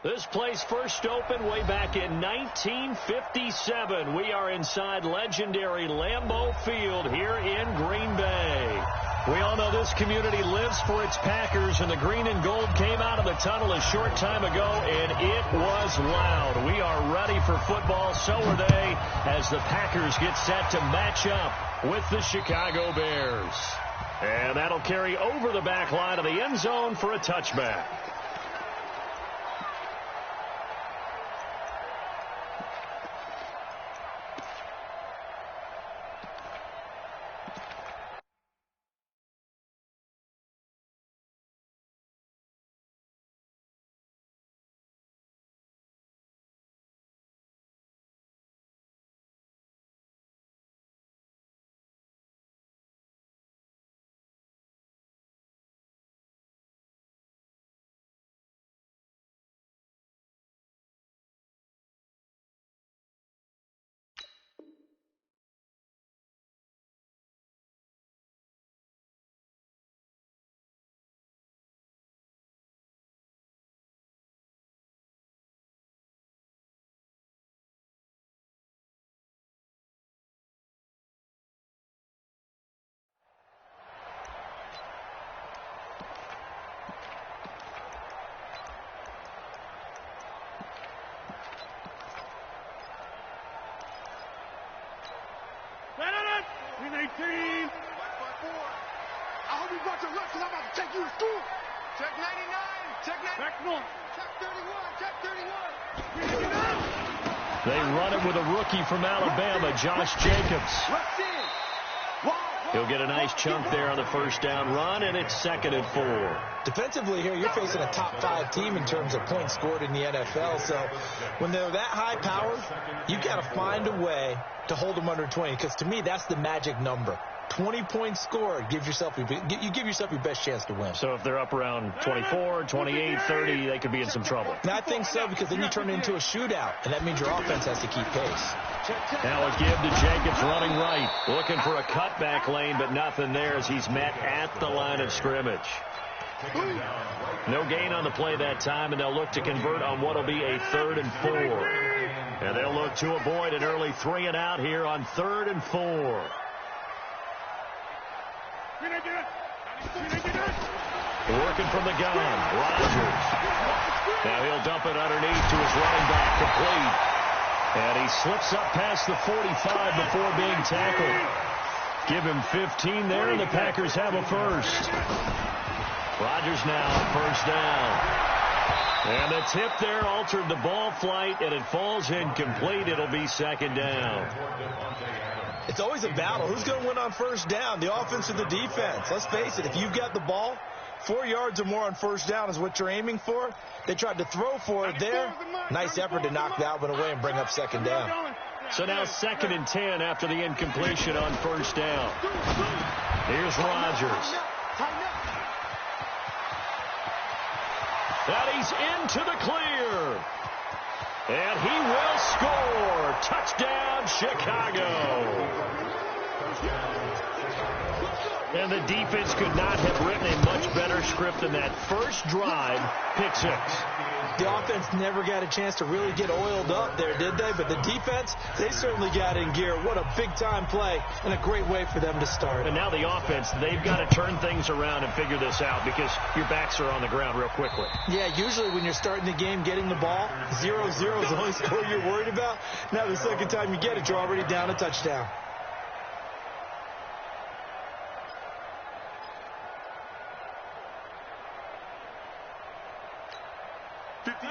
This place first opened way back in 1957. We are inside legendary Lambeau Field here in Green Bay. We all know this community lives for its Packers, and the green and gold came out of the tunnel a short time ago, and it was loud. We are ready for football, so are they, as the Packers get set to match up with the Chicago Bears. And that'll carry over the back line of the end zone for a touchback. Green 18. I hope you brought your lunch because I'm about to take you to school. Check 99. Check 99. Back north. Check 31. Check 31. They run it with a rookie from Alabama, Josh Jacobs. He'll get a nice chunk there on the first down run, and it's 2nd and 4. Defensively here, you're facing a top 5 team in terms of points scored in the NFL. So when they're that high powered, you got to find a way to hold them under 20, because to me, that's the magic number. 20 points scored, you give yourself your best chance to win. So if they're up around 24, 28, 30, they could be in some trouble. And I think so, because then you turn it into a shootout, and that means your offense has to keep pace. Now a give to Jacobs running right. Looking for a cutback lane, but nothing there as he's met at the line of scrimmage. No gain on the play that time, and they'll look to convert on what will be a 3rd and 4. And they'll look to avoid an early 3 and out here on 3rd and 4. Working from the gun, Rodgers. Now he'll dump it underneath to his running back, complete. And he slips up past the 45 before being tackled. Give him 15 there, and the Packers have a first. Rodgers now, first down. And the tip there altered the ball flight, and it falls incomplete. It'll be 2nd down. It's always a battle. Who's going to win on first down, the offense or the defense? Let's face it, if you've got the ball, 4 yards or more on first down is what you're aiming for. They tried to throw for it there. Nice effort to knock that one away and bring up 2nd down. So now 2nd and 10 after the incompletion on first down. Here's Rodgers. And he's into the clear. And he will score. Touchdown, Chicago. And the defense could not have written a much better script than that first drive, pick 6. The offense never got a chance to really get oiled up there, did they? But the defense, they certainly got in gear. What a big-time play and a great way for them to start. And now the offense, they've got to turn things around and figure this out because your backs are on the ground real quickly. Yeah, usually when you're starting the game getting the ball, 0-0 is the only score you're worried about. Now the second time you get it, you're already down a touchdown.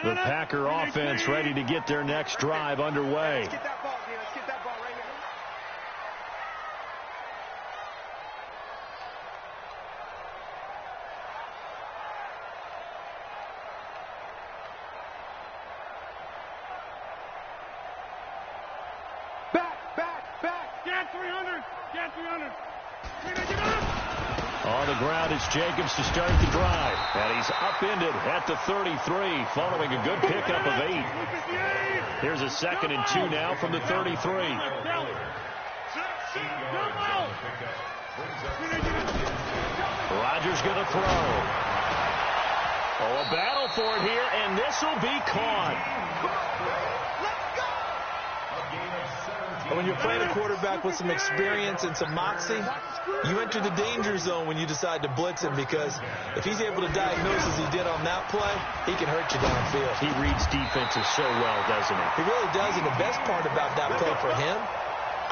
The Packer offense ready to get their next drive underway. Let's get that ball, man. Let's get that ball right now. Back. Get 300. Get 300. On the ground, it's Jacobs to start the drive. And he's upended at the 33, following a good pickup of 8. Here's a 2nd and 2 now from the 33. Rodgers going to throw. Oh, a battle for it here, and this will be caught. When you're playing a quarterback with some experience and some moxie, you enter the danger zone when you decide to blitz him, because if he's able to diagnose as he did on that play, he can hurt you downfield. He reads defenses so well, doesn't he? He really does, and the best part about that play for him,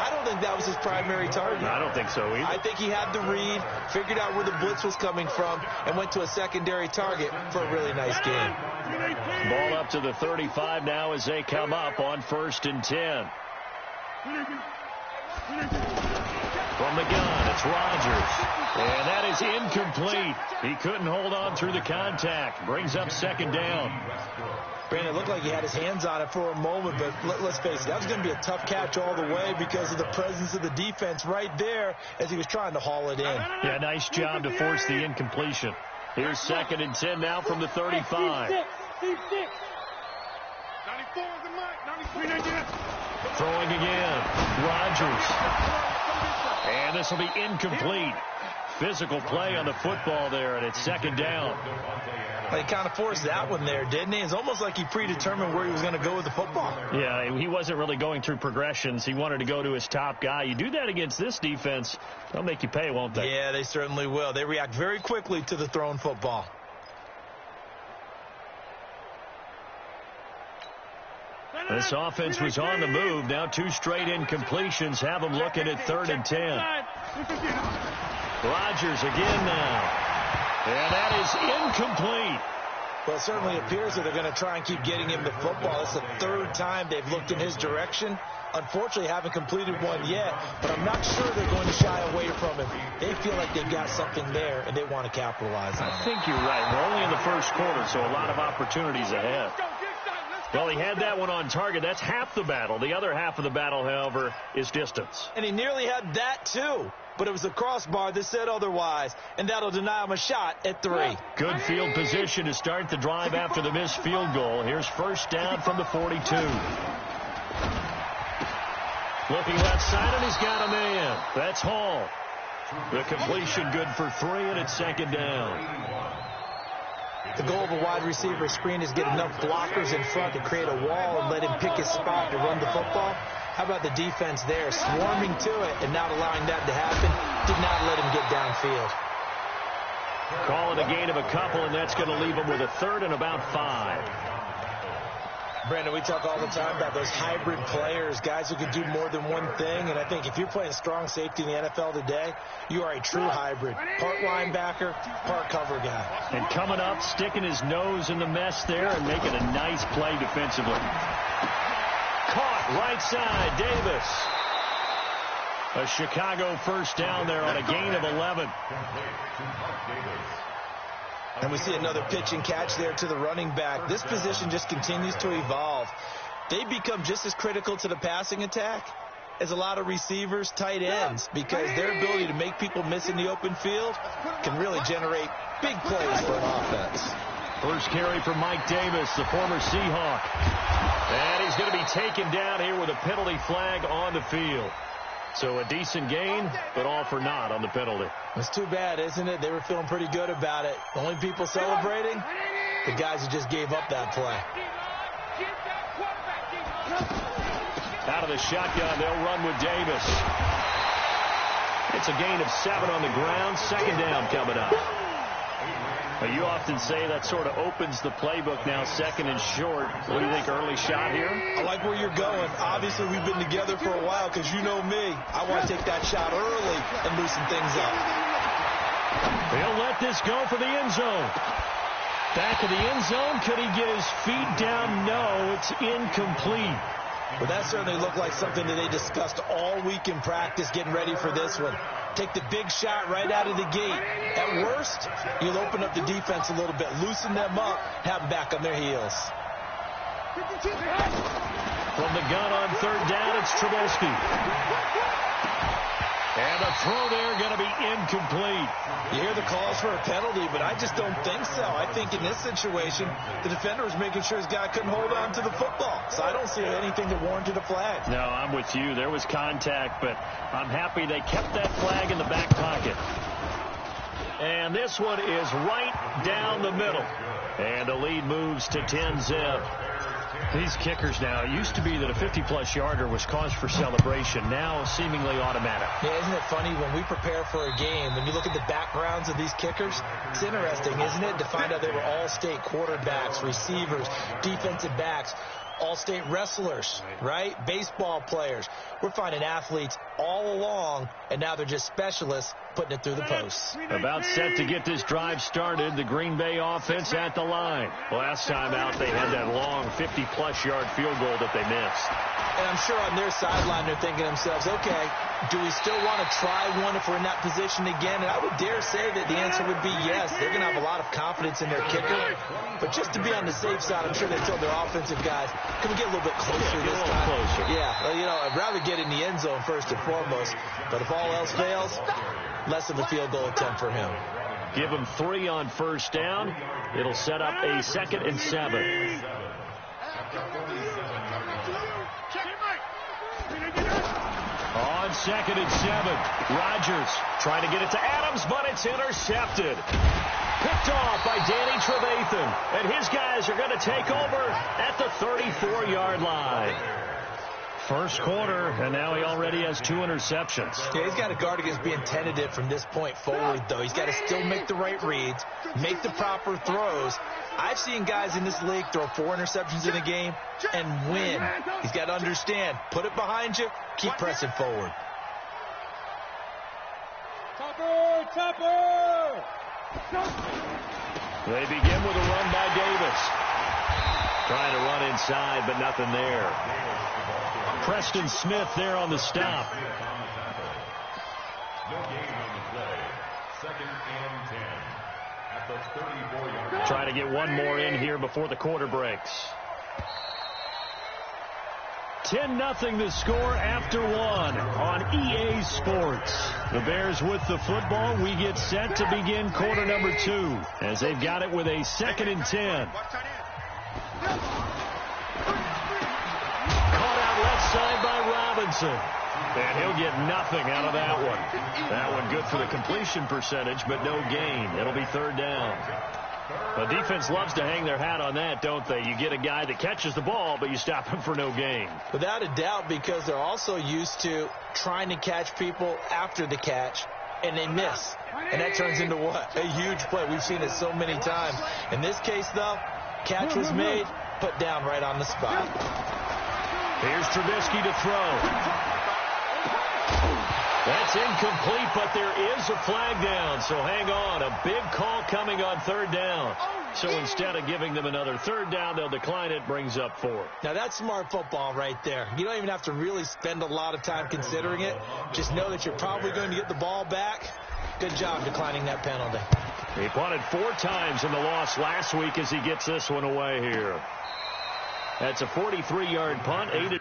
I don't think that was his primary target. I don't think so either. I think he had the read, figured out where the blitz was coming from, and went to a secondary target for a really nice game. Ball up to the 35 now as they come up on 1st and 10. From the gun, it's Rodgers. And that is incomplete. He couldn't hold on through the contact. Brings up 2nd down. Brandon, it looked like he had his hands on it for a moment, but let's face it, that was going to be a tough catch all the way because of the presence of the defense right there as he was trying to haul it in. Yeah, nice job to force the incompletion. Here's 2nd and 10 now from the 35. 94 is the mark. 93. Throwing again. Rodgers. And this will be incomplete. Physical play on the football there, and it's 2nd down. He kind of forced that one there, didn't he? It's almost like he predetermined where he was going to go with the football. Yeah, he wasn't really going through progressions. He wanted to go to his top guy. You do that against this defense, they'll make you pay, won't they? Yeah, they certainly will. They react very quickly to the thrown football. This offense was on the move. Now 2 straight incompletions have them looking at 3rd and 10. Rodgers again now. And that is incomplete. Well, it certainly appears that they're going to try and keep getting him the football. It's the 3rd time they've looked in his direction. Unfortunately, haven't completed one yet, but I'm not sure they're going to shy away from him. They feel like they've got something there, and they want to capitalize on it. I think you're right. We're only in the 1st quarter, so a lot of opportunities ahead. Well, he had that one on target. That's half the battle. The other half of the battle, however, is distance. And he nearly had that, too. But it was the crossbar that said otherwise, and that'll deny him a shot at 3. Good field position to start the drive after the missed field goal. Here's 1st down from the 42. Looking left side, and he's got a man. That's Hall. The completion good for 3, and it's 2nd down. The goal of a wide receiver screen is get enough blockers in front to create a wall and let him pick his spot to run the football. How about the defense there, swarming to it and not allowing that to happen? Did not let him get downfield. Call it a gain of a couple, and that's going to leave him with a 3rd and about 5. Brandon, we talk all the time about those hybrid players, guys who can do more than one thing. And I think if you're playing strong safety in the NFL today, you are a true hybrid. Part linebacker, part cover guy. And coming up, sticking his nose in the mess there and making a nice play defensively. Caught right side, Davis. A Chicago 1st down there on a gain of 11. And we see another pitch and catch there to the running back. This position just continues to evolve. They become just as critical to the passing attack as a lot of receivers, tight ends, because their ability to make people miss in the open field can really generate big plays for an offense. First carry for Mike Davis, the former Seahawk. And he's going to be taken down here with a penalty flag on the field. So a decent gain, but all for naught on the penalty. It's too bad, isn't it? They were feeling pretty good about it. The only people celebrating, the guys who just gave up that play. Out of the shotgun, they'll run with Davis. It's a gain of 7 on the ground. 2nd down coming up. Well, you often say that sort of opens the playbook now, 2nd and short. What do you think, early shot here? I like where you're going. Obviously, we've been together for a while because you know me. I want to take that shot early and loosen things up. He'll let this go for the end zone. Back of the end zone. Could he get his feet down? No, it's incomplete. Well, that certainly looked like something that they discussed all week in practice getting ready for this one. Take the big shot right out of the gate. At worst, you'll open up the defense a little bit, loosen them up, have them back on their heels. From the gun on 3rd down, it's Trubisky. And the throw there going to be incomplete. You hear the calls for a penalty, but I just don't think so. I think in this situation, the defender was making sure his guy couldn't hold on to the football. So I don't see anything that warranted a flag. No, I'm with you. There was contact, but I'm happy they kept that flag in the back pocket. And this one is right down the middle. And the lead moves to 10-zip. These kickers now, it used to be that a 50-plus yarder was cause for celebration. Now seemingly automatic. Yeah, isn't it funny when we prepare for a game, when you look at the backgrounds of these kickers, it's interesting, isn't it, to find out they were all-state quarterbacks, receivers, defensive backs, all-state wrestlers, right? Baseball players. We're finding athletes all along, and now they're just specialists putting it through the posts. About set to get this drive started, the Green Bay offense at the line. Last time out, they had that long 50-plus yard field goal that they missed. And I'm sure on their sideline they're thinking to themselves, okay, do we still want to try one if we're in that position again? And I would dare say that the answer would be yes. They're going to have a lot of confidence in their kicker. But just to be on the safe side, I'm sure they told their offensive guys, can we get a little bit closer this time? Closer. Yeah, well, you know, I'd rather get in the end zone first and foremost. But if all else fails, less of a field goal attempt for him. Give him 3 on first down. It'll set up a 2nd and 7. On 2nd and 7, Rodgers trying to get it to Adams, but it's intercepted. Picked off by Danny Trevathan, and his guys are going to take over at the 34-yard line. First quarter, and now he already has 2 interceptions. Yeah, he's got to guard against being tentative from this point forward, though. He's got to still make the right reads, make the proper throws. I've seen guys in this league throw 4 interceptions in a game and win. He's got to understand, put it behind you, keep pressing forward. Topper! They begin with a run by Davis. Trying to run inside, but nothing there. Preston Smith there on the stop. Trying to get one more in here before the quarter breaks. 10-0 the score after 1 on EA Sports. The Bears with the football. We get set to begin quarter number 2 as they've got it with a 2nd and 10. Caught out left side by Robinson. And he'll get nothing out of that one. That one good for the completion percentage, but no gain. It'll be 3rd down. The defense loves to hang their hat on that, don't they? You get a guy that catches the ball, but you stop him for no gain. Without a doubt, because they're also used to trying to catch people after the catch, and they miss. And that turns into what? A huge play. We've seen it so many times. In this case, though, catch was made, put down right on the spot. Here's Trubisky to throw. That's incomplete, but there is a flag down, so hang on. A big call coming on 3rd down. So instead of giving them another 3rd down, they'll decline it, brings up 4. Now, that's smart football right there. You don't even have to really spend a lot of time considering it. Just know that you're probably going to get the ball back. Good job declining that penalty. He punted 4 times in the loss last week as he gets this one away here. That's a 43-yard punt, 8.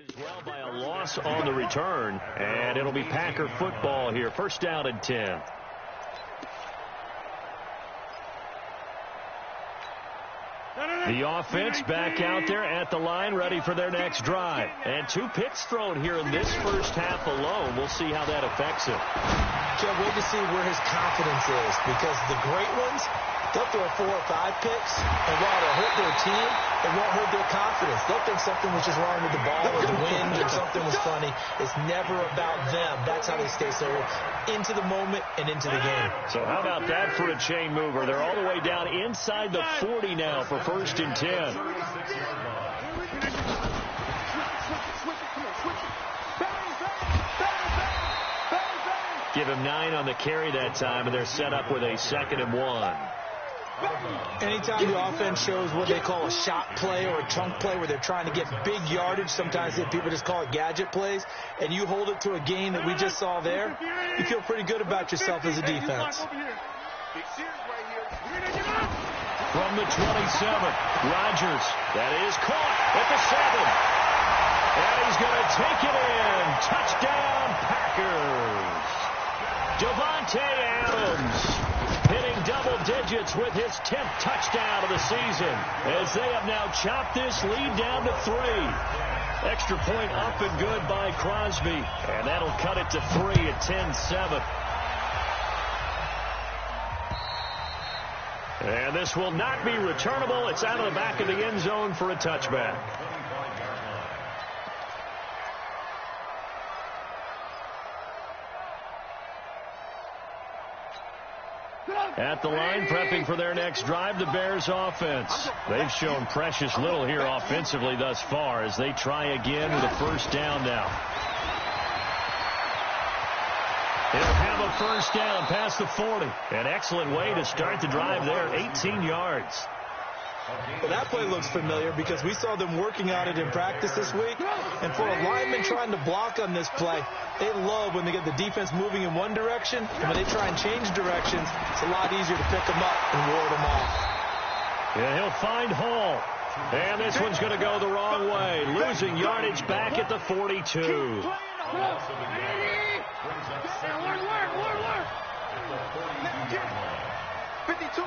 As well by a loss on the return, and it'll be Packer football here. 1st down and 10. The offense back out there at the line, ready for their next drive. And 2 picks thrown here in this first half alone. We'll see how that affects him. Can't wait to see where his confidence is, because the great ones, they'll throw 4 or 5 picks, and while it'll hurt their team, it won't hurt their confidence. They'll think something was just wrong with the ball or the wind or something was funny. It's never about them. That's how they stay so into the moment and into the game. So how about that for a chain mover? They're all the way down inside the 40 now for 1st and 10. Give him 9 on the carry that time, and they're set up with a 2nd and 1. Anytime the offense shows what they call a shot play or a chunk play where they're trying to get big yardage, sometimes people just call it gadget plays, and you hold it to a gain that we just saw there, you feel pretty good about yourself as a defense. from the 27. Rodgers, that is caught at the 7. And he's going to take it in. Touchdown, Packers. Davante Adams hitting double digits with his 10th touchdown of the season as they have now chopped this lead down to 3. Extra point up and good by Crosby, and that'll cut it to 3 at 10-7. And this will not be returnable. It's out of the back of the end zone for a touchback. At the line, prepping for their next drive, the Bears offense. They've shown precious little here offensively thus far as they try again with a first down now. He'll have a first down past the 40. An excellent way to start the drive there, 18 yards. Well, that play looks familiar because we saw them working on it in practice this week. And for a lineman trying to block on this play, they love when they get the defense moving in one direction. And when they try and change directions, it's a lot easier to pick them up and ward them off. Yeah, he'll find Hall. And this one's going to go the wrong way. Losing yardage back at the 42. 52.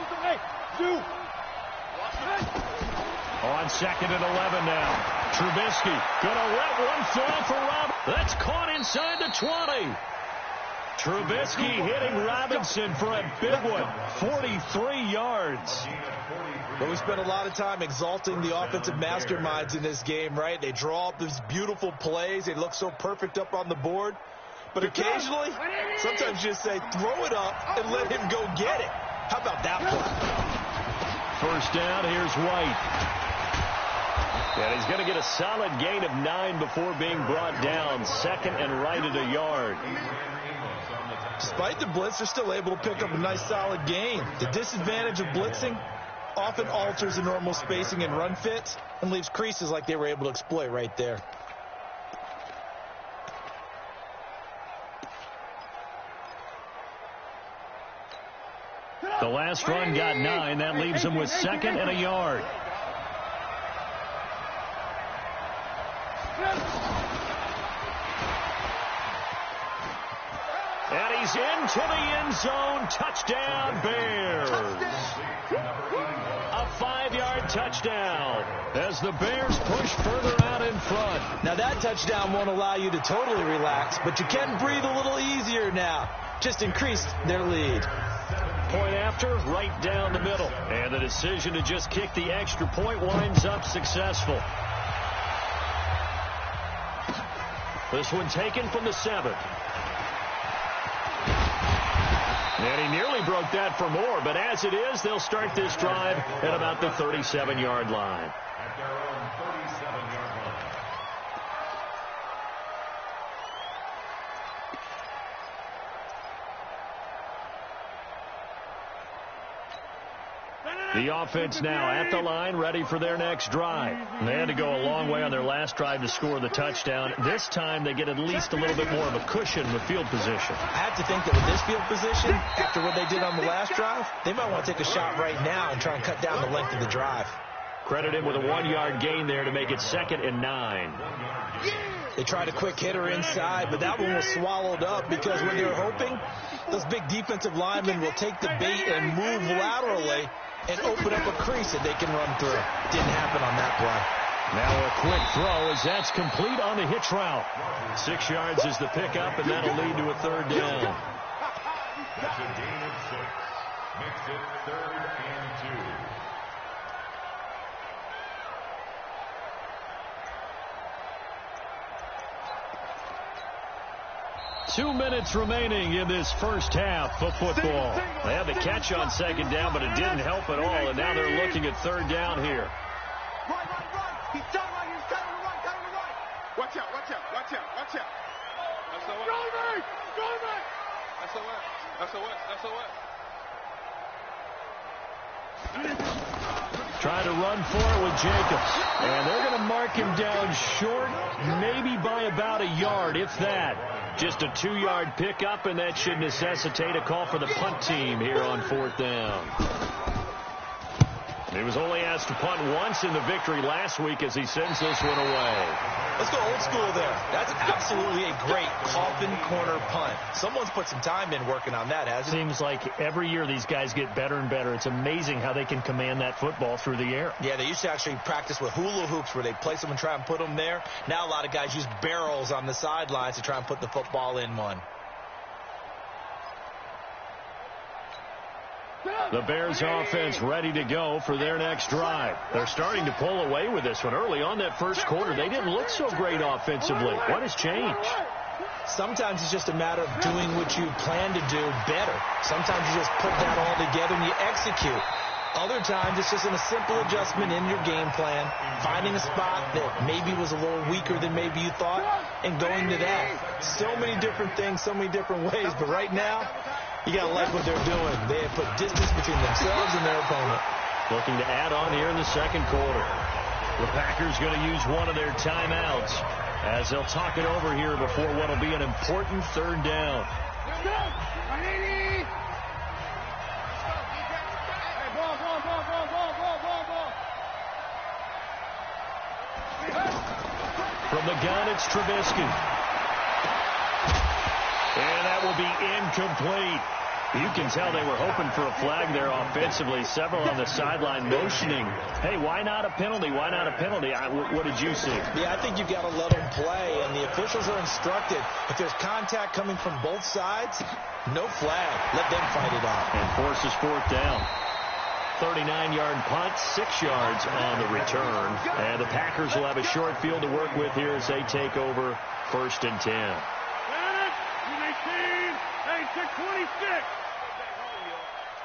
On 2nd and 11 now. Trubisky going to let one fly for Rob. That's caught inside the 20. Trubisky hitting Robinson for a big one. 43 yards. Well, we spent a lot of time exalting the offensive masterminds in this game, right? They draw up these beautiful plays. They look so perfect up on the board. But occasionally, sometimes you just say, throw it up and let him go get it. How about that play? First down, here's White. And he's going to get a solid gain of 9 before being brought down. 2nd and right at a yard. Despite the blitz, they're still able to pick up a nice solid gain. The disadvantage of blitzing often alters the normal spacing and run fits and leaves creases like they were able to exploit right there. The last run got 9. That leaves him with 2nd and a yard. And he's into the end zone. Touchdown, Bears. A 5-yard touchdown as the Bears push further out in front. Now that touchdown won't allow you to totally relax, but you can breathe a little easier now. Just increased their lead. Point after, right down the middle. And the decision to just kick the extra point winds up successful. This one taken from the 7. And he nearly broke that for more, but as it is, they'll start this drive at about the 37-yard line. At their own 37-yard line. The offense now at the line, ready for their next drive. They had to go a long way on their last drive to score the touchdown. This time they get at least a little bit more of a cushion with field position. I have to think that with this field position, after what they did on the last drive, they might want to take a shot right now and try and cut down the length of the drive. Credit him with a 1-yard gain there to make it 2nd and 9. They tried a quick hitter inside, but that one was swallowed up because when they're hoping, those big defensive linemen will take the bait and move laterally and open up a crease that they can run through. Didn't happen on that play. Now a quick throw as that's complete on the hitch route. 6 yards is the pickup, and that'll lead to a 3rd down. That's a gain of 6. Makes it 3rd and 2. 2 minutes remaining in this first half of football. They had the catch on 2nd down, but it didn't help at all, and now they're looking at 3rd down here. Right. He's down right. He's down on the right. Watch out. That's the way. Go right. That's the way. Trying to run for it with Jacobs. And they're going to mark him down short, maybe by about a yard, if that. Just a 2-yard pickup, and that should necessitate a call for the punt team here on 4th down. He was only asked to punt once in the victory last week as he sends this one away. Let's go old school there. That's absolutely a great coffin corner punt. Someone's put some time in working on that, hasn't it? Seems like every year these guys get better and better. It's amazing how they can command that football through the air. Yeah, they used to actually practice with hula hoops where they place them and try and put them there. Now a lot of guys use barrels on the sidelines to try and put the football in one. The Bears offense ready to go for their next drive. They're starting to pull away with this one. Early on that first quarter, they didn't look so great offensively. What has changed? Sometimes it's just a matter of doing what you plan to do better. Sometimes you just put that all together and you execute. Other times it's just a simple adjustment in your game plan, finding a spot that maybe was a little weaker than maybe you thought, and going to that. So many different things, so many different ways, but right now, you got to like what they're doing. They have put distance between themselves and their opponent. Looking to add on here in the second quarter. The Packers going to use one of their timeouts as they'll talk it over here before what will be an important third down. From the gun, it's Trubisky. And that will be incomplete. You can tell they were hoping for a flag there offensively. Several on the sideline motioning, hey, why not a penalty? Why not a penalty? What did you see? Yeah, I think you've got to let them play, and the officials are instructed. If there's contact coming from both sides, no flag. Let them fight it out. And forces fourth down. 39-yard punt, 6 yards on the return. And the Packers will have a short field to work with here as they take over 1st and 10. Hey, 626.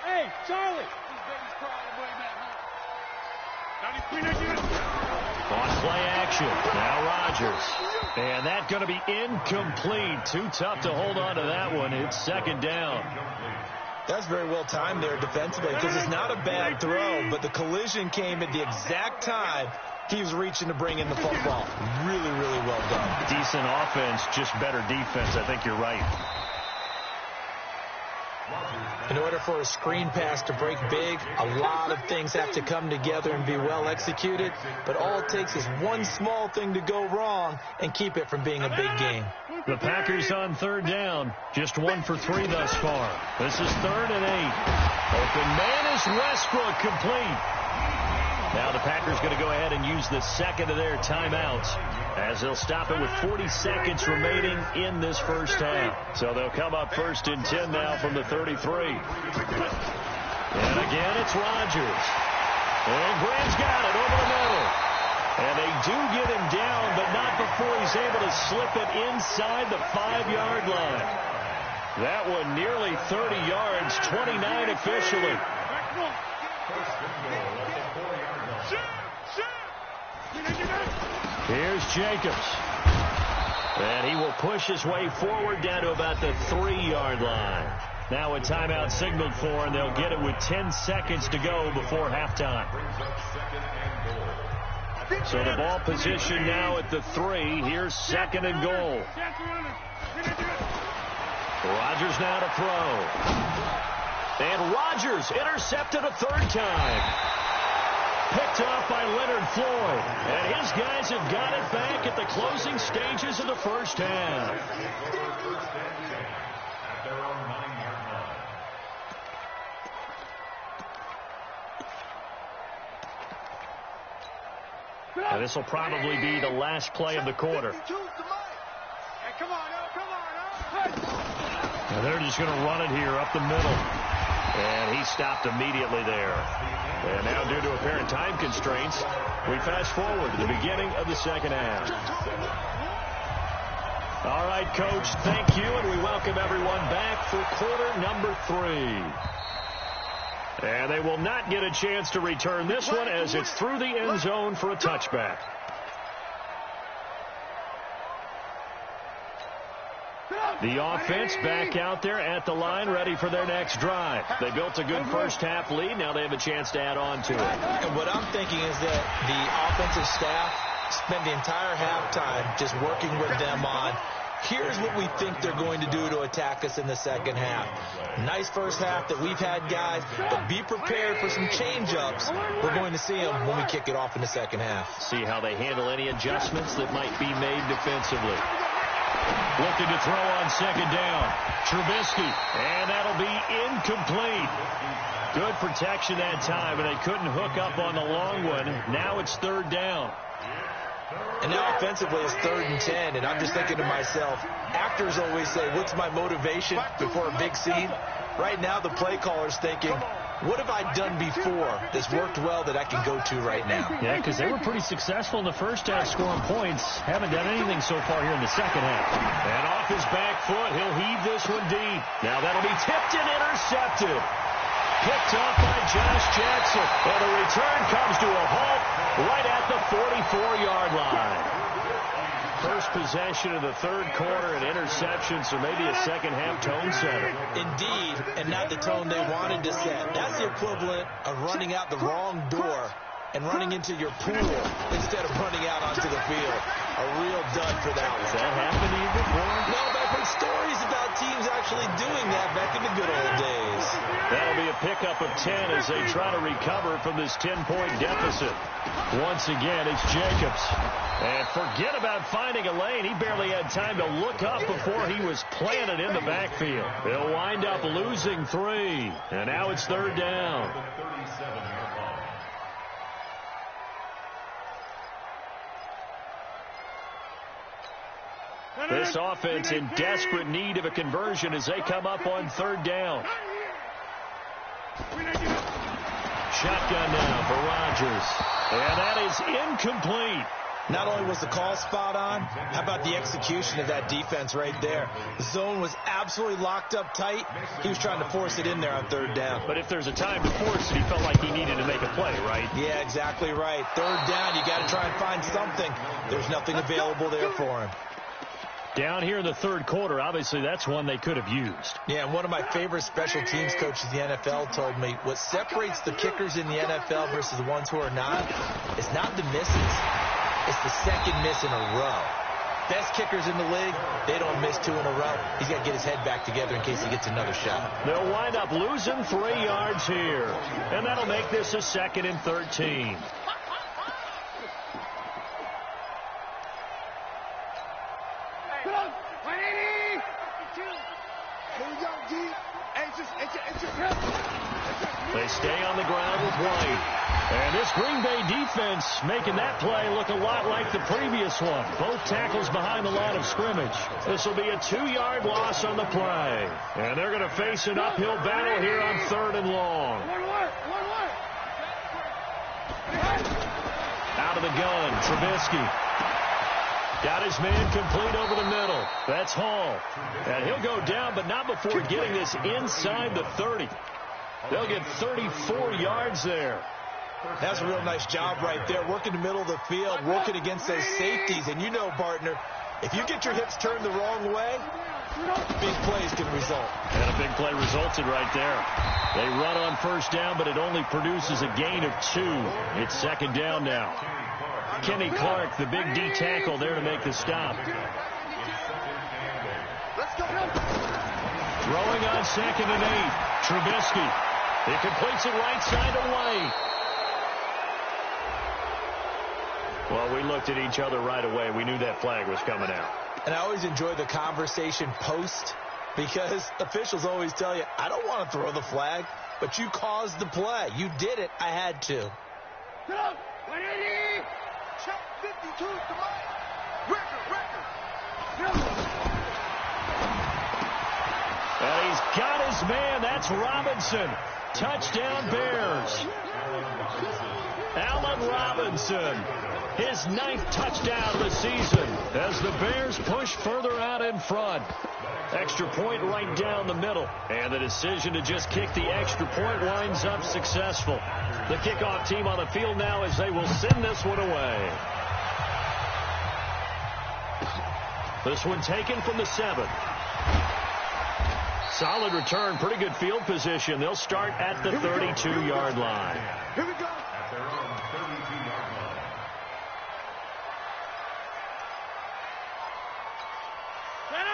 Hey, Charlie. On play action. Now Rodgers. And that's going to be incomplete. Too tough to hold on to that one. It's 2nd down. That's very well timed there defensively because it's not a bad throw, but the collision came at the exact time he was reaching to bring in the football. Really, really well done. Decent offense, just better defense. I think you're right. In order for a screen pass to break big, a lot of things have to come together and be well executed, but all it takes is one small thing to go wrong and keep it from being a big game. The Packers on 3rd down, just 1 for 3 thus far. This is 3rd and 8. Open man is Westbrook, complete. Now the Packers going to go ahead and use the second of their timeouts as they'll stop it with 40 seconds remaining in this first half. So they'll come up 1st and 10 now from the 33. And again, it's Rodgers. And Graham's got it over the middle. And they do get him down, but not before he's able to slip it inside the 5-yard line. That one nearly 30 yards, 29 officially. Here's Jacobs. And he will push his way forward down to about the 3-yard line. Now a timeout signaled for, and they'll get it with 10 seconds to go before halftime. So the ball position now at the 3. Here's 2nd and goal. Rodgers now to throw. And Rodgers intercepted a 3rd time. Picked off by Leonard Floyd. And his guys have got it back at the closing stages of the first half. And this will probably be the last play of the quarter. And they're just going to run it here up the middle. And he stopped immediately there. And now, due to apparent time constraints, we fast forward to the beginning of the second half. All right, Coach, thank you, and we welcome everyone back for quarter number 3. And they will not get a chance to return this one as it's through the end zone for a touchback. The offense back out there at the line, ready for their next drive. They built a good first half lead. Now they have a chance to add on to it. And what I'm thinking is that the offensive staff spent the entire halftime just working with them on Here's what we think they're going to do to attack us in the second half. Nice first half that we've had, guys, but be prepared for some change-ups. We're going to see them when we kick it off in the second half. See how they handle any adjustments that might be made defensively. Looking to throw on second down. Trubisky, and that'll be incomplete. Good protection that time, and they couldn't hook up on the long one. Now it's third down. And now offensively it's 3rd and 10, and I'm just thinking to myself, actors always say, what's my motivation before a big scene? Right now the play caller's thinking, what have I done before that's worked well that I can go to right now? Yeah, because they were pretty successful in the first half scoring points. Haven't done anything so far here in the second half. And off his back foot, he'll heave this one deep. Now that'll be tipped and intercepted. Picked off by Josh Jackson. And the return comes to a halt right at the 44-yard line. First possession of the third quarter, an interception, so maybe a second-half tone setter. Indeed, and not the tone they wanted to set. That's the equivalent of running out the wrong door and running into your pool instead of running out onto the field. A real dud for that one. Has that happened to you before? No, but I've heard stories about teams actually doing that back in the good old days. That'll be a pickup of 10 as they try to recover from this 10-point deficit. Once again, it's Jacobs. And forget about finding a lane. He barely had time to look up before he was planted in the backfield. They'll wind up losing 3. And now it's third down. This offense in desperate need of a conversion as they come up on third down. Shotgun now for Rodgers. And that is incomplete. Not only was the call spot on, how about the execution of that defense right there? The zone was absolutely locked up tight. He was trying to force it in there on third down. But if there's a time to force it, he felt like he needed to make a play, right? Yeah, exactly right. Third down, you got to try and find something. There's nothing available there for him. Down here in the third quarter, obviously that's one they could have used. Yeah, and one of my favorite special teams coaches in the NFL told me what separates the kickers in the NFL versus the ones who are not is not the misses. It's the second miss in a row. Best kickers in the league, they don't miss 2 in a row. He's got to get his head back together in case he gets another shot. They'll wind up losing 3 yards here. And that'll make this a 2nd and 13. They stay on the ground with White. And this Green Bay defense making that play look a lot like the previous one. Both tackles behind the line of scrimmage. This will be a 2-yard loss on the play. And they're going to face an uphill battle here on 3rd and long. Out of the gun, Trubisky. Got his man complete over the middle. That's Hall. And he'll go down, but not before getting this inside the 30. They'll get 34 yards there. That's a real nice job right there, working the middle of the field, working against those safeties. And you know, partner, if you get your hips turned the wrong way, big plays can result. And a big play resulted right there. They run on first down, but it only produces a gain of 2. It's second down now. Kenny Clark, the big D tackle there to make the stop. Throwing on 2nd and 8. Trubisky. He completes it right side to White. Well, we looked at each other right away. We knew that flag was coming out. And I always enjoy the conversation post because officials always tell you, I don't want to throw the flag, but you caused the play. You did it. I had to. Get up! 180! Check 52, come on! Record! And he's got his man. That's Robinson. Touchdown, Bears. Allen Robinson. His 9th touchdown of the season as the Bears push further out in front. Extra point right down the middle. And the decision to just kick the extra point winds up successful. The kickoff team on the field now as they will send this one away. This one taken from the 7. Solid return, pretty good field position. They'll start at the 32-yard line. Here we go. At their own 32-yard line.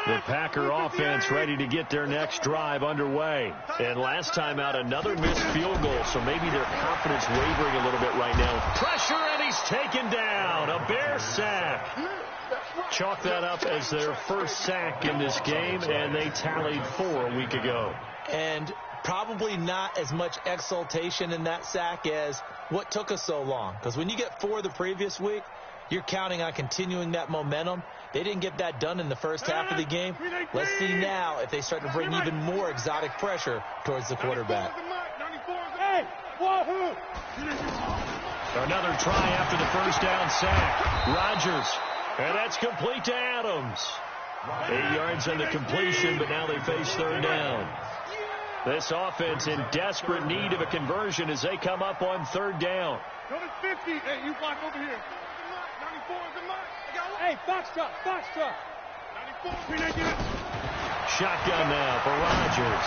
The Packer offense ready to get their next drive underway. And last time out, another missed field goal, so maybe their confidence wavering a little bit right now. Pressure, and he's taken down. A Bear sack. Chalk that up as their first sack in this game, and they tallied 4 a week ago. And probably not as much exultation in that sack as what took us so long. Because when you get 4 the previous week, you're counting on continuing that momentum. They didn't get that done in the first half of the game. Let's see now if they start to bring even more exotic pressure towards the quarterback. Another try after the first down sack. Rodgers. And that's complete to Adams. 8 yards on the completion, but now they face third down. This offense in desperate need of a conversion as they come up on third down. Go to 50. Hey, you block over here. 94 is the mark. Hey, box truck. 94. Shotgun now for Rodgers.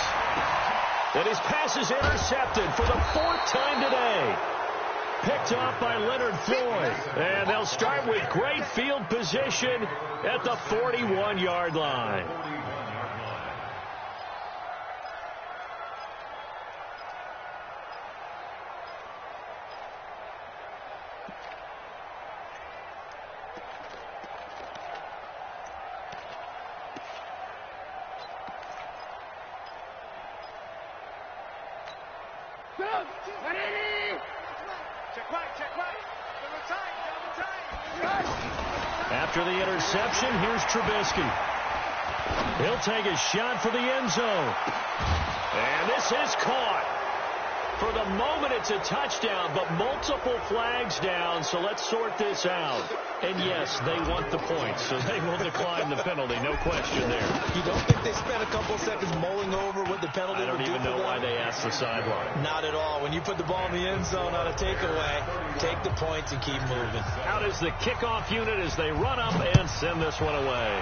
And his pass is intercepted for the 4th time today. Picked off by Leonard Floyd. And they'll start with great field position at the 41-yard line. After the interception, here's Trubisky. He'll take a shot for the end zone. And this is caught. For the moment, it's a touchdown, but multiple flags down, so let's sort this out. And yes, they want the points, so they will decline the penalty, no question there. You don't think they spent a couple seconds mulling over what the penalty would do? I don't even know why they asked the sideline. Not at all. When you put the ball in the end zone on a takeaway, take the points and keep moving. Out is the kickoff unit as they run up and send this one away.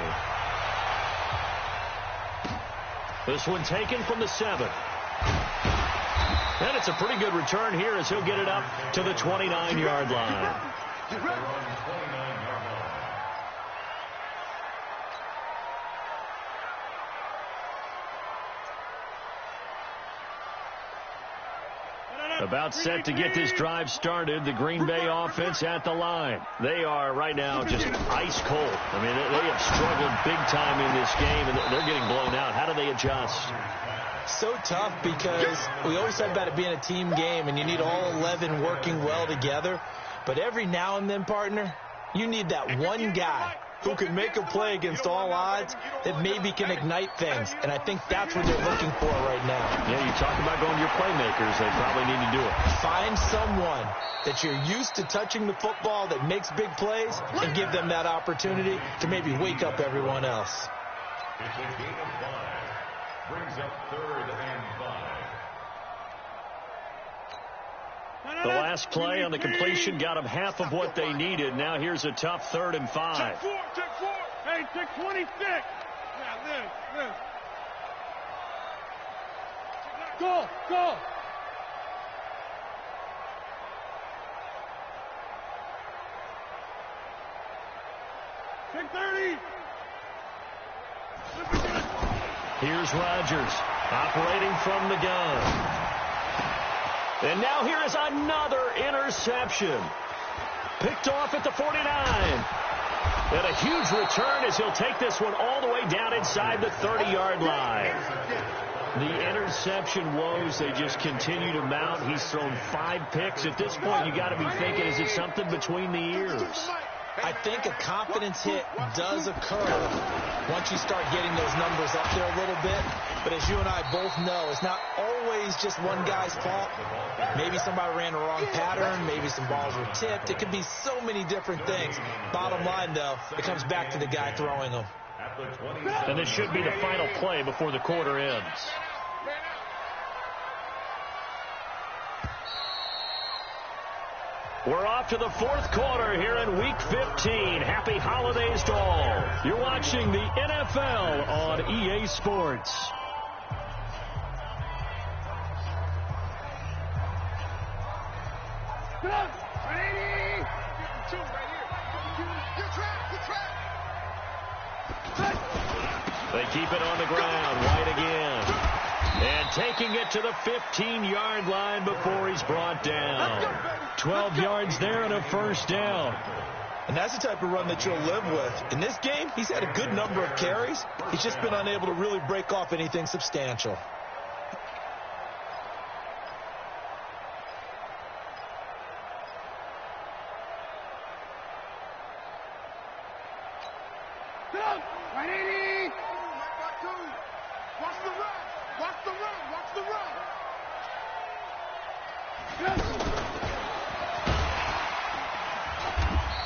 This one taken from the 7. And it's a pretty good return here as he'll get it up to the 29-yard line. About set to get this drive started, the Green Bay offense at the line. They are right now just ice cold. I mean, they have struggled big time in this game, and they're getting blown out. How do they adjust? So tough because we always talk about it being a team game, and you need all 11 working well together. But every now and then, partner, you need that one guy who can make a play against all odds that maybe can ignite things. And I think that's what they're looking for right now. Yeah, you talk about going to your playmakers. They probably need to do it. Find someone that you're used to touching the football that makes big plays and give them that opportunity to maybe wake up everyone else. It's a gain of 5. Brings up 3rd and 5. The last play on the completion got them half of what they needed. Now here's a tough 3rd and 5. Check 4. Hey, check 26. Yeah, live. Go. Check 30. Here's Rodgers operating from the gun. And now here is another interception. Picked off at the 49. And a huge return as he'll take this one all the way down inside the 30-yard line. The interception woes, they just continue to mount. He's thrown 5 picks. At this point, you got to be thinking, is it something between the ears? I think a confidence hit does occur once you start getting those numbers up there a little bit. But as you and I both know, it's not always just one guy's fault. Maybe somebody ran the wrong pattern. Maybe some balls were tipped. It could be so many different things. Bottom line, though, it comes back to the guy throwing them. And this should be the final play before the quarter ends. We're off to the 4th quarter here in Week 15. Happy holidays to all. You're watching the NFL on EA Sports. They keep it on the ground. White again. And taking it to the 15-yard line before he's brought down. 12 yards there and a first down. And that's the type of run that you'll live with. In this game, he's had a good number of carries. He's just been unable to really break off anything substantial.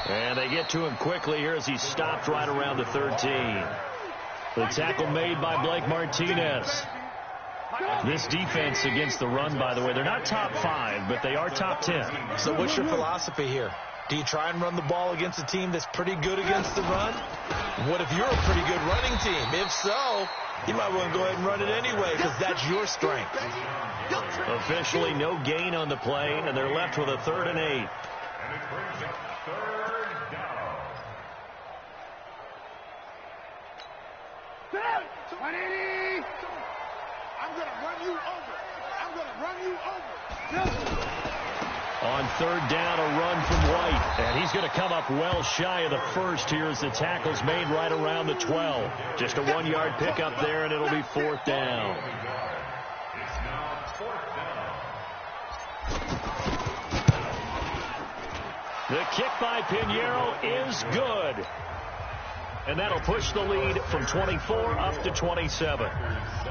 And they get to him quickly here as he stopped right around the 13. The tackle made by Blake Martinez. This defense against the run, by the way, they're not top 5, but they are top 10. So what's your philosophy here? Do you try and run the ball against a team that's pretty good against the run? What if you're a pretty good running team? If so, you might want to go ahead and run it anyway because that's your strength. Officially no gain on the play, and they're left with a 3rd and 8. I'm going to run you over. I'm going to run you over. On 3rd down, a run from White. And he's going to come up well shy of the first here as the tackle's made right around the 12. Just a 1-yard pickup there, and it'll be 4th down. It's now 4th down. The kick by Pinheiro is good. And that'll push the lead from 24 up to 27.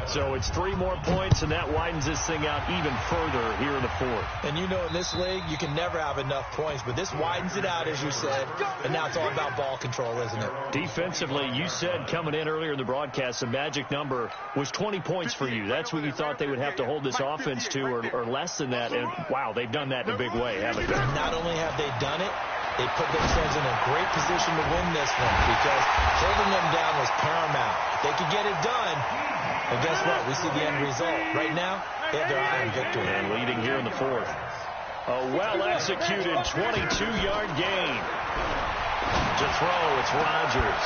So it's 3 more points, and that widens this thing out even further here in the 4th. And you know, in this league, you can never have enough points, but this widens it out, as you said, and now it's all about ball control, isn't it? Defensively, you said coming in earlier in the broadcast, the magic number was 20 points for you. That's what you thought they would have to hold this offense to, or less than that. And, wow, they've done that in a big way, haven't they? Not only have they done it, they put themselves in a great position to win this one because holding them down was paramount. If they could get it done, well, guess what? We see the end result. Right now, they have their eye on victory. And leading here in the 4th. A well-executed 22-yard gain. To throw, it's Rodgers.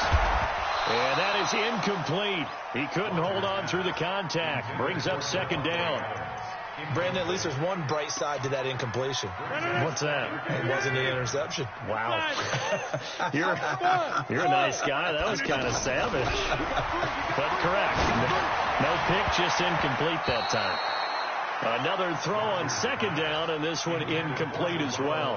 And that is incomplete. He couldn't hold on through the contact. Brings up 2nd down. Brandon, at least there's one bright side to that incompletion. What's that? It wasn't an interception. Wow. You're a nice guy. That was kind of savage. But correct. No pick, just incomplete that time. Another throw on 2nd down, and this one incomplete as well.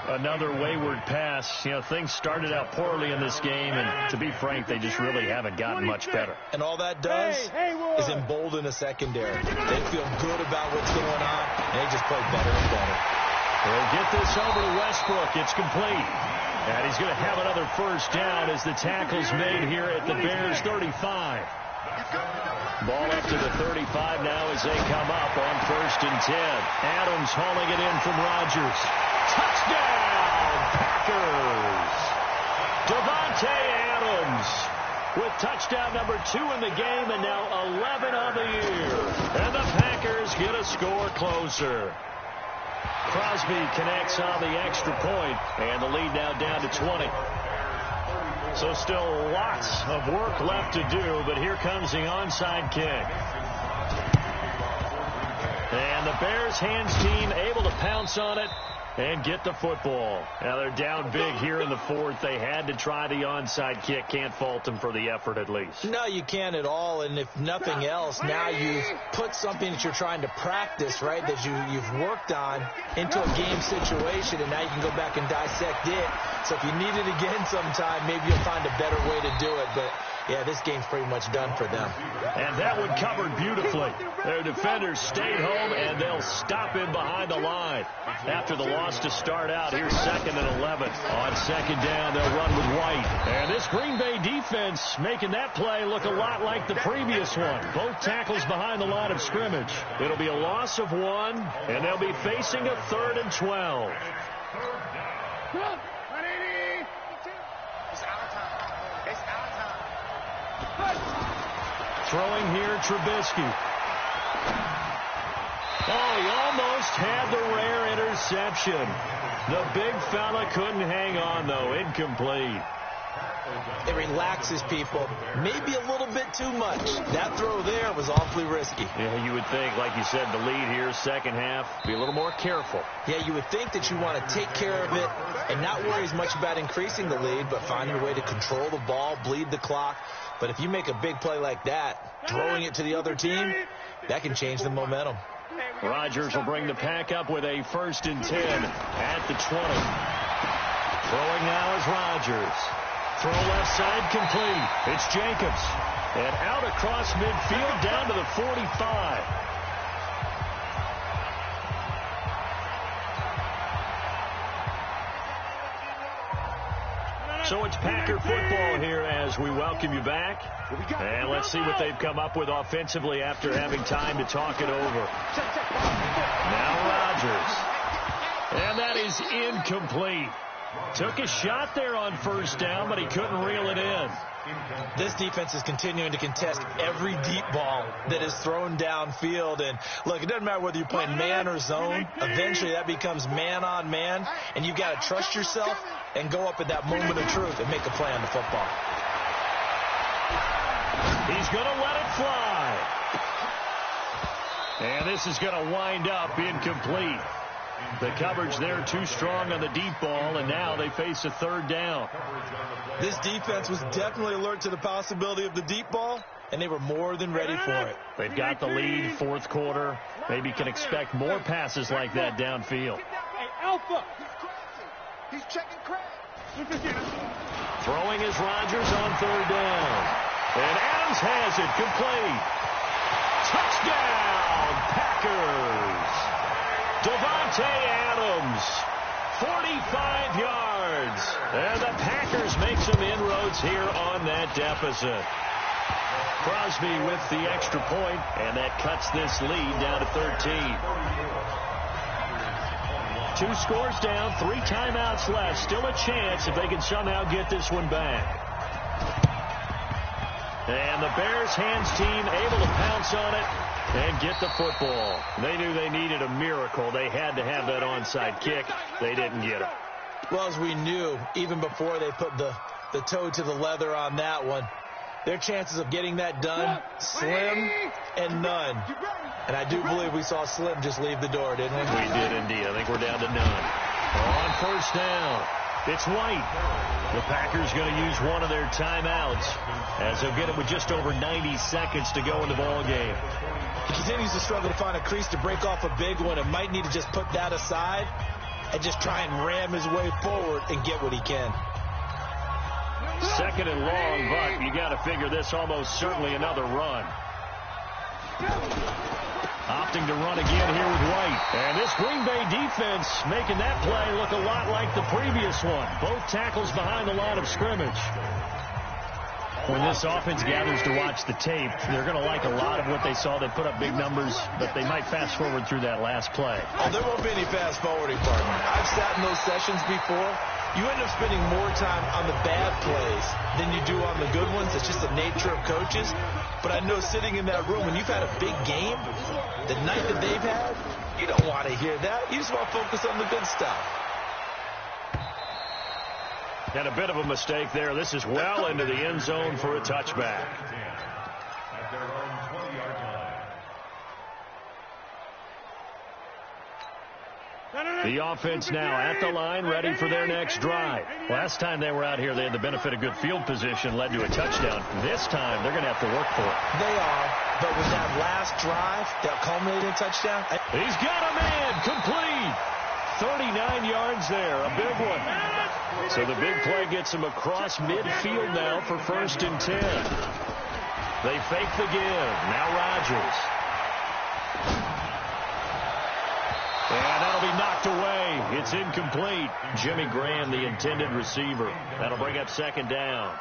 Another wayward pass. You know, things started out poorly in this game, and to be frank, they just really haven't gotten much better. And all that does is embolden a secondary. They feel good about what's going on, and they just play better and better. They'll get this over to Westbrook. It's complete. And he's going to have another first down as the tackle's made here at the Bears' 35. Ball up to the 35 now as they come up on 1st and 10. Adams hauling it in from Rodgers. Touchdown, Packers! Davante Adams with touchdown number 2 in the game and now 11 on the year. And the Packers get a score closer. Crosby connects on the extra point, and the lead now down to 20. So still lots of work left to do, but here comes the onside kick. And the Bears hands team able to pounce on it and get the football. Now they're down big here in the 4th. They had to try the onside kick. Can't fault them for the effort at least. No, you can't at all. And if nothing else, now you've put something that you're trying to practice, right, that you've worked on into a game situation, and now you can go back and dissect it. So if you need it again sometime, maybe you'll find a better way to do it. But, yeah, this game's pretty much done for them. And that one covered beautifully. Their defenders stayed home, and they'll stop in behind the line. After the loss to start out, here's 2nd and 11. On 2nd down, they'll run with White. And this Green Bay defense making that play look a lot like the previous one. Both tackles behind the line of scrimmage. It'll be a loss of 1, and they'll be facing a 3rd and 12. Throwing here, Trubisky. Oh, he almost had the rare interception. The big fella couldn't hang on, though. Incomplete. It relaxes people maybe a little bit too much. That throw there was awfully risky. Yeah, you would think, like you said, the lead here, second half, be a little more careful. Yeah, you would think that you want to take care of it and not worry as much about increasing the lead, but finding a way to control the ball, bleed the clock. But if you make a big play like that, throwing it to the other team, that can change the momentum. Rodgers will bring the pack up with a 1st and 10 at the 20. Throwing now is Rodgers. Throw left side complete. It's Jacobs. And out across midfield down to the 45. So it's Packer football here as we welcome you back. And let's see what they've come up with offensively after having time to talk it over. Now Rodgers. And that is incomplete. Took a shot there on 1st down, but he couldn't reel it in. This defense is continuing to contest every deep ball that is thrown downfield. And, look, it doesn't matter whether you're playing man or zone. Eventually that becomes man on man, and you've got to trust yourself and go up at that moment of truth and make a play on the football. He's going to let it fly. And this is going to wind up incomplete. The coverage there too strong on the deep ball, and now they face a 3rd down. This defense was definitely alert to the possibility of the deep ball, and they were more than ready for it. They've got the lead, 4th quarter. Maybe can expect more passes like that downfield. Hey, Alpha! He's checking crack. Throwing is Rodgers on 3rd down. And Adams has it complete. Touchdown, Packers. Devontae Adams, 45 yards. And the Packers make some inroads here on that deficit. Crosby with the extra point, and that cuts this lead down to 13. 2 scores down, 3 timeouts left. Still a chance if they can somehow get this one back. And the Bears hands team able to pounce on it and get the football. They knew they needed a miracle. They had to have that onside kick. They didn't get it. Well, as we knew, even before they put the toe to the leather on that one, their chances of getting that done, slim and none. And I do believe we saw Slim just leave the door, didn't we? We did indeed. I think we're down to none. On 1st down, it's White. The Packers going to use one of their timeouts as they'll get it with just over 90 seconds to go in the ball game. He continues to struggle to find a crease to break off a big one and might need to just put that aside and just try and ram his way forward and get what he can. 2nd and long, but you got to figure this almost certainly another run. Opting to run again here with White. And this Green Bay defense making that play look a lot like the previous one. Both tackles behind the line of scrimmage. When this offense gathers to watch the tape, they're going to like a lot of what they saw. They put up big numbers, but they might fast forward through that last play. Oh, there won't be any fast forwarding, partner. I've sat in those sessions before. You end up spending more time on the bad plays than you do on the good ones. It's just the nature of coaches. But I know sitting in that room, when you've had a big game, the night that they've had, you don't want to hear that. You just want to focus on the good stuff. And a bit of a mistake there. This is well into the end zone for a touchback. At their own 20-yard line. The offense now at the line, ready for their next drive. Last time they were out here, they had the benefit of good field position, led to a touchdown. This time, they're going to have to work for it. They are, but with that last drive, that culminating touchdown. He's got a man, complete. 39 yards there, a big one. So the big play gets him across midfield now for 1st and 10. They fake the give. Now Rodgers. And that'll be knocked away. It's incomplete. Jimmy Graham, the intended receiver. That'll bring up 2nd down.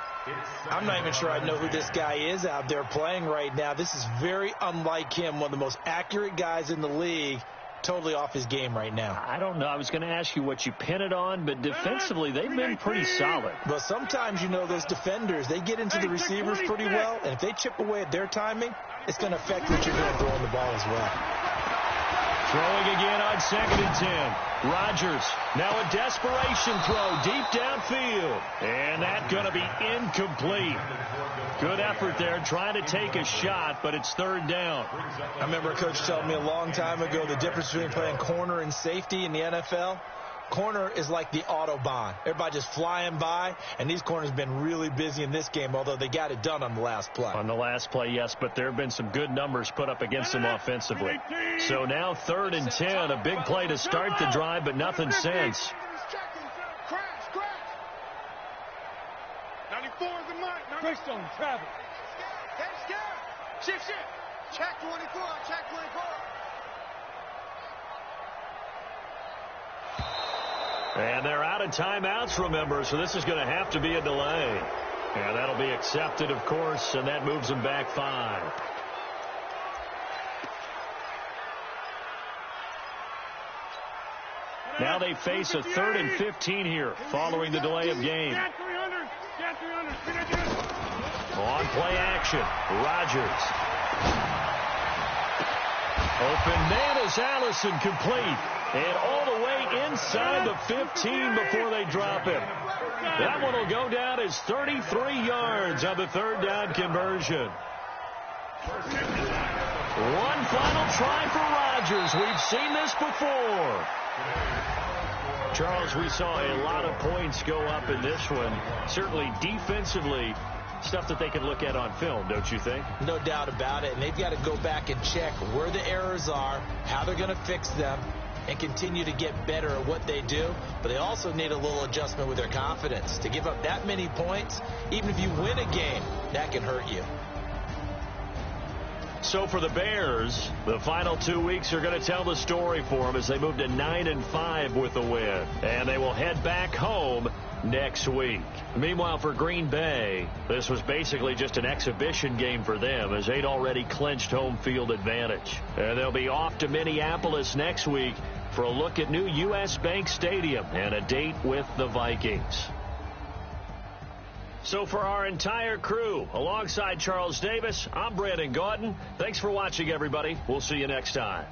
I'm not even sure I know who this guy is out there playing right now. This is very unlike him, one of the most accurate guys in the league. Totally off his game right now. I don't know. I was going to ask you what you pin it on, but defensively, they've been pretty solid. But sometimes, you know, those defenders, they get into the receivers pretty well, and if they chip away at their timing, it's going to affect what you're doing throwing the ball as well. Throwing again on 2nd and 10. Rodgers, now a desperation throw deep downfield. And that's going to be incomplete. Good effort there trying to take a shot, but it's third down. I remember a coach telling me a long time ago the difference between playing corner and safety in the NFL. Corner is like the Autobahn. Everybody just flying by, and these corners have been really busy in this game, although they got it done on the last play. On the last play, yes, but there have been some good numbers put up against them offensively. So now 3rd and 10, a big play to start the drive, but nothing since. Crash. 94 is the mark. Greystone, travel. Shift. Check 24. Check 24. And they're out of timeouts, remember, so this is going to have to be a delay. And that'll be accepted, of course, and that moves them back 5. Now they face a 3rd and 15 here following the delay of game. On play action, Rodgers. Open man is Allison, complete. And all the way inside the 15 before they drop him. That one will go down as 33 yards on the 3rd down conversion. One final try for Rodgers. We've seen this before. Charles, we saw a lot of points go up in this one. Certainly defensively, stuff that they can look at on film, don't you think? No doubt about it. And they've got to go back and check where the errors are, how they're going to fix them, and continue to get better at what they do. But they also need a little adjustment with their confidence. To give up that many points, even if you win a game, that can hurt you. So for the Bears, the final 2 weeks are going to tell the story for them as they move to 9-5 with a win. And they will head back home next week. Meanwhile, for Green Bay, this was basically just an exhibition game for them as they'd already clinched home field advantage. And they'll be off to Minneapolis next week for a look at new U.S. Bank Stadium and a date with the Vikings. So for our entire crew, alongside Charles Davis, I'm Brandon Gaudin. Thanks for watching, everybody. We'll see you next time.